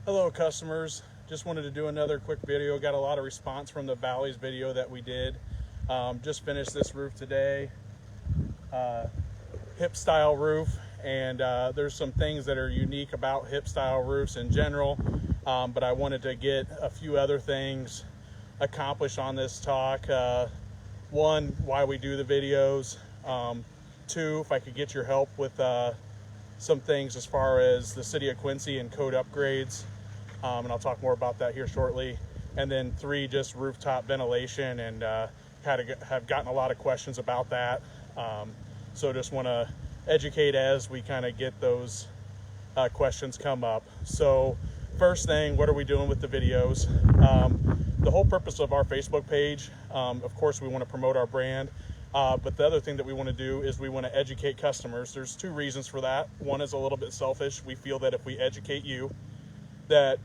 Hello customers, just wanted to do another quick video. Got a lot of response from the Bally's video that we did. Just finished this roof today, hip style roof, and there's some things that are unique about hip style roofs in general, but I wanted to get a few other things accomplished on this talk. One, why we do the videos. Two, if I could get your help with some things as far as the city of Quincy and code upgrades, and I'll talk more about that here shortly. And then three, just rooftop ventilation, and have gotten a lot of questions about that. So just want to educate as we kind of get those questions come up. So first thing, what are we doing with the videos? The whole purpose of our Facebook page, of course we want to promote our brand, but the other thing that we want to do is we want to educate customers. There's two reasons for that. One is a little bit selfish. We feel that if we educate you, that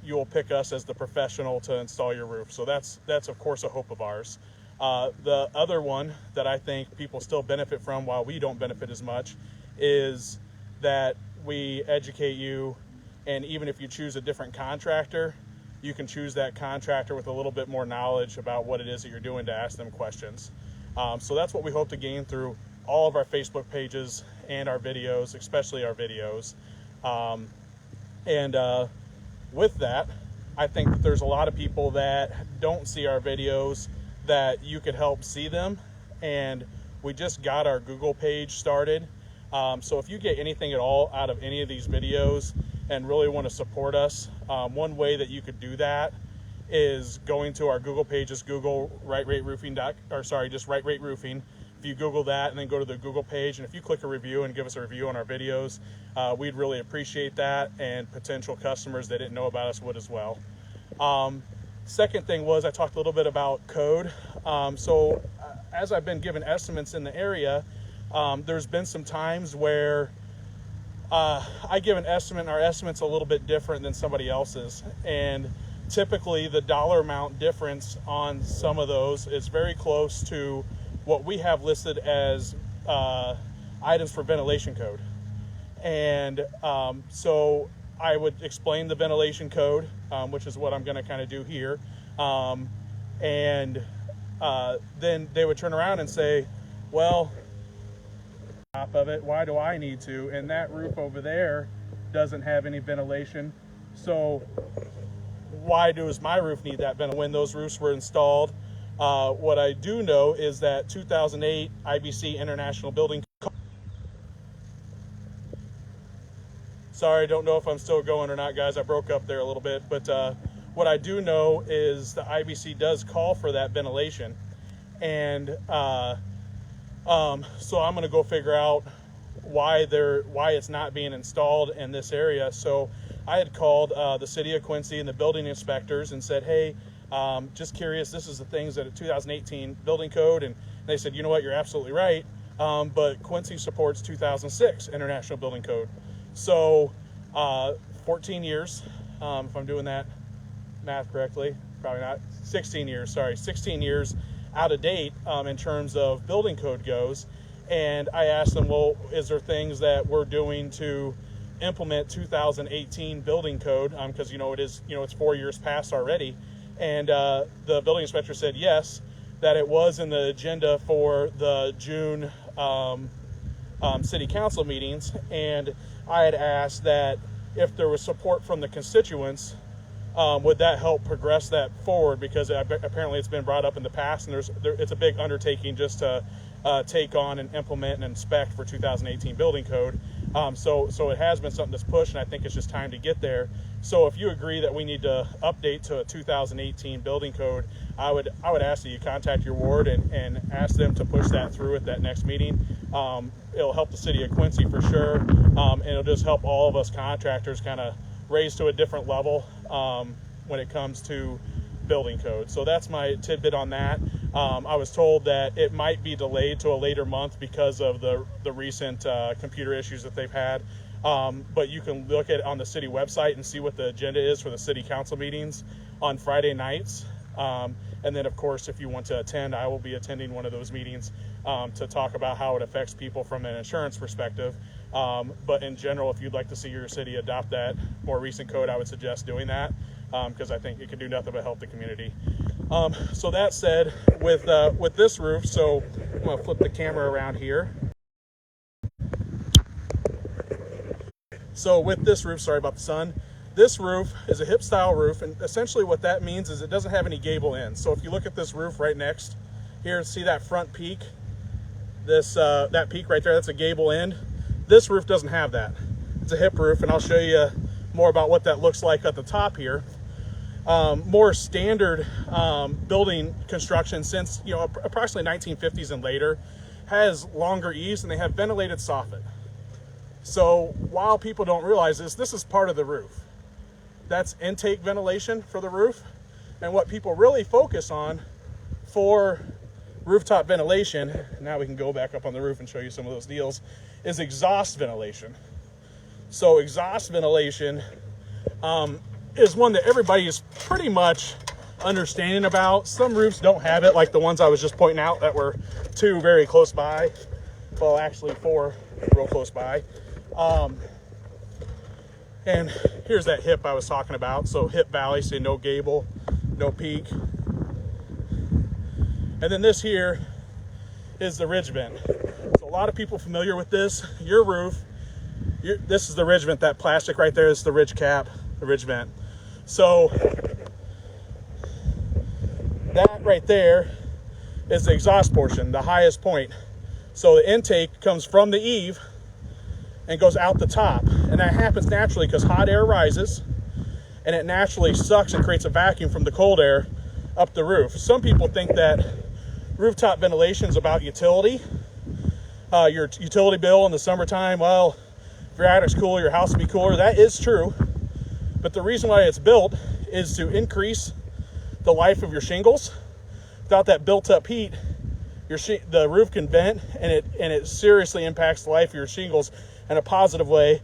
you will pick us as the professional to install your roof. So that's of course a hope of ours. The other one that I think people still benefit from while we don't benefit as much is that we educate you, and even if you choose a different contractor, you can choose that contractor with a little bit more knowledge about what it is that you're doing to ask them questions. So that's what we hope to gain through all of our Facebook pages and our videos, especially our videos. With that, I think that there's a lot of people that don't see our videos that you could help see them, and we just got our Google page started. So if you get anything at all out of any of these videos and really want to support us, one way that you could do that is going to our Google page. Just Google Right Rate Roofing, just Right Rate Roofing. If you Google that and then go to the Google page, and if you click a review and give us a review on our videos, we'd really appreciate that, and potential customers that didn't know about us would as well. Second thing was, I talked a little bit about code. As I've been given estimates in the area, there's been some times where I give an estimate and our estimate's a little bit different than somebody else's, and typically the dollar amount difference on some of those is very close to what we have listed as items for ventilation code. And so I would explain the ventilation code, which is what I'm going to kind of do here. Then they would turn around and say, well, top of it, why do I need to? And that roof over there doesn't have any ventilation. So why does my roof need that ventilation when those roofs were installed? What I do know is that 2008 IBC International Building Code. Sorry, don't know if I'm still going or not, guys. I broke up there a little bit. But what I do know is the IBC does call for that ventilation. And so I'm going to go figure out why it's not being installed in this area. So I had called the city of Quincy and the building inspectors and said, hey, just curious, this is the things that a 2018 building code, and they said, you know what, you're absolutely right, but Quincy supports 2006 International Building Code. So 14 years, if I'm doing that math correctly, probably not, 16 years out of date in terms of building code goes. And I asked them, well, is there things that we're doing to implement 2018 building code? Because it's 4 years past already. And the building inspector said yes, that it was in the agenda for the June city council meetings. And I had asked that if there was support from the constituents, would that help progress that forward? Because apparently it's been brought up in the past, and it's a big undertaking just to take on and implement and inspect for 2018 building code. So it has been something that's pushed, and I think it's just time to get there. So if you agree that we need to update to a 2018 building code, I would ask that you contact your ward and ask them to push that through at that next meeting. It'll help the city of Quincy for sure, and it'll just help all of us contractors kind of raise to a different level when it comes to building code. So that's my tidbit on that. I was told that it might be delayed to a later month because of the recent computer issues that they've had. But you can look at it on the city website and see what the agenda is for the city council meetings on Friday nights. And then, of course, if you want to attend, I will be attending one of those meetings to talk about how it affects people from an insurance perspective. But in general, if you'd like to see your city adopt that more recent code, I would suggest doing that, because I think it can do nothing but help the community. So that said, with this roof, so I'm gonna flip the camera around here. So with this roof, sorry about the sun, this roof is a hip style roof, and essentially what that means is it doesn't have any gable ends. So if you look at this roof right next here, see that front peak, that peak right there, that's a gable end. This roof doesn't have that. It's a hip roof, and I'll show you more about what that looks like at the top here. More standard building construction since, you know, approximately 1950s and later has longer eaves, and they have ventilated soffit. So while people don't realize this is part of the roof. That's intake ventilation for the roof. And what people really focus on for rooftop ventilation, now we can go back up on the roof and show you some of those deals, is exhaust ventilation. So exhaust ventilation is one that everybody is pretty much understanding about. Some roofs don't have it, like the ones I was just pointing out that were 2 very close by. Well, actually 4 real close by. And here's that hip I was talking about. So hip valley, say no gable, no peak. And then this here is the ridge vent. So a lot of people familiar with this. Your roof, this is the ridge vent, that plastic right there is the ridge cap, the ridge vent. So that right there is the exhaust portion, the highest point. So the intake comes from the eave and goes out the top. And that happens naturally because hot air rises and it naturally sucks and creates a vacuum from the cold air up the roof. Some people think that rooftop ventilation is about utility. Your utility bill in the summertime, well, if your attic's cool, your house will be cooler. That is true. But the reason why it's built is to increase the life of your shingles. Without that built-up heat, the roof can vent, and it seriously impacts the life of your shingles in a positive way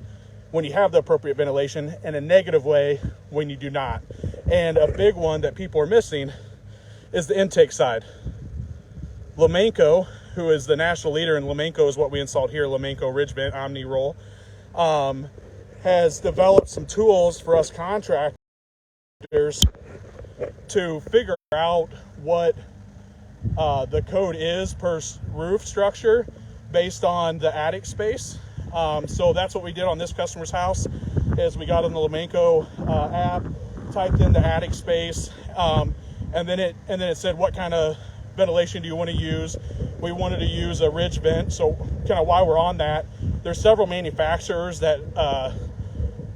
when you have the appropriate ventilation, and a negative way when you do not. And a big one that people are missing is the intake side. Lemanco, who is the national leader, and Lemanco is what we installed here, Lemanco Ridge Vent Omni Roll, has developed some tools for us contractors to figure out what the code is per roof structure based on the attic space. So that's what we did on this customer's house, is we got on the Lemanco app, typed in the attic space, and then it said what kind of ventilation do you want to use. We wanted to use a ridge vent. So kind of while we're on that, there's several manufacturers that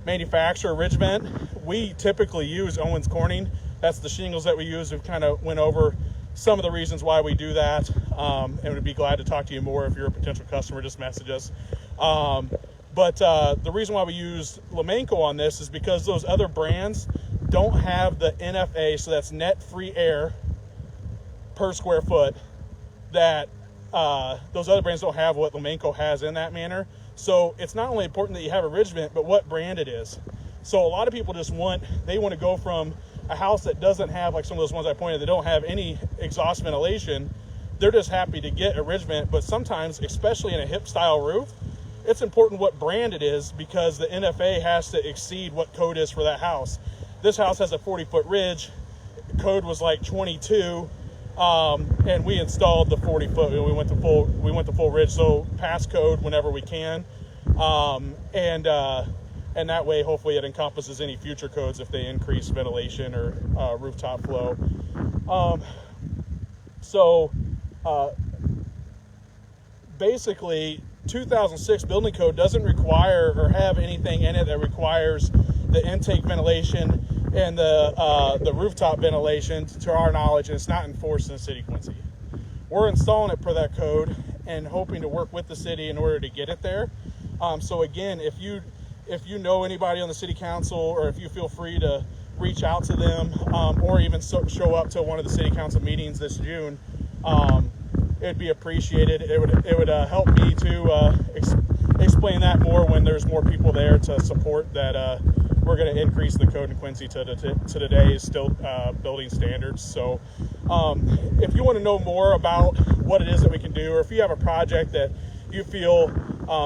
manufacture ridge vent. We typically use Owens Corning. That's the shingles that we use. We've kind of went over some of the reasons why we do that, and we'd be glad to talk to you more if you're a potential customer. Just message us. But the reason why we use Lemanco on this is because those other brands don't have the NFA, so that's net free air per square foot, that those other brands don't have what Lemanco has in that manner. So it's not only important that you have a ridge vent, but what brand it is. So a lot of people just want to go from a house that doesn't have, like some of those ones I pointed, that don't have any exhaust ventilation. They're just happy to get a ridge vent. But sometimes, especially in a hip style roof, it's important what brand it is, because the NFA has to exceed what code is for that house. This house has a 40-foot ridge. The code was like 22, and we installed the 40-foot. We went to full ridge, so pass code whenever we can, and that way, hopefully, it encompasses any future codes if they increase ventilation or rooftop flow. Basically, 2006 building code doesn't require or have anything in it that requires the intake ventilation and the rooftop ventilation, to our knowledge, and it's not enforced in the city of Quincy. We're installing it per that code and hoping to work with the city in order to get it there. So again, if you know anybody on the city council, or if you feel free to reach out to them, or even show up to one of the city council meetings this June, it'd be appreciated. It would help me to explain that more when there's more people there to support that. We're going to increase the code in Quincy to today's still building standards. So if you want to know more about what it is that we can do, or if you have a project that you feel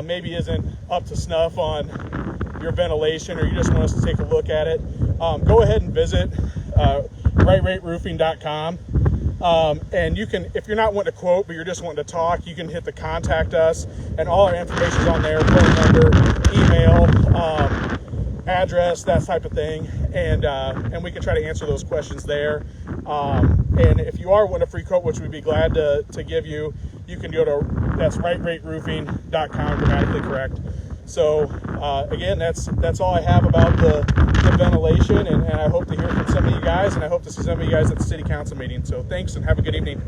maybe isn't up to snuff on your ventilation, or you just want us to take a look at it, go ahead and visit rightrateroofing.com. And you can, if you're not wanting to quote, but you're just wanting to talk, you can hit the contact us, and all our information is on there: phone number, email, address, that type of thing, and we can try to answer those questions there. And if you are wanting a free quote, which we'd be glad to give you, you can go to, that's rightrateroofing.com, grammatically correct. So again, that's all I have about the ventilation, and I hope to hear from some of you guys, and I hope to see some of you guys at the city council meeting. So thanks, and have a good evening.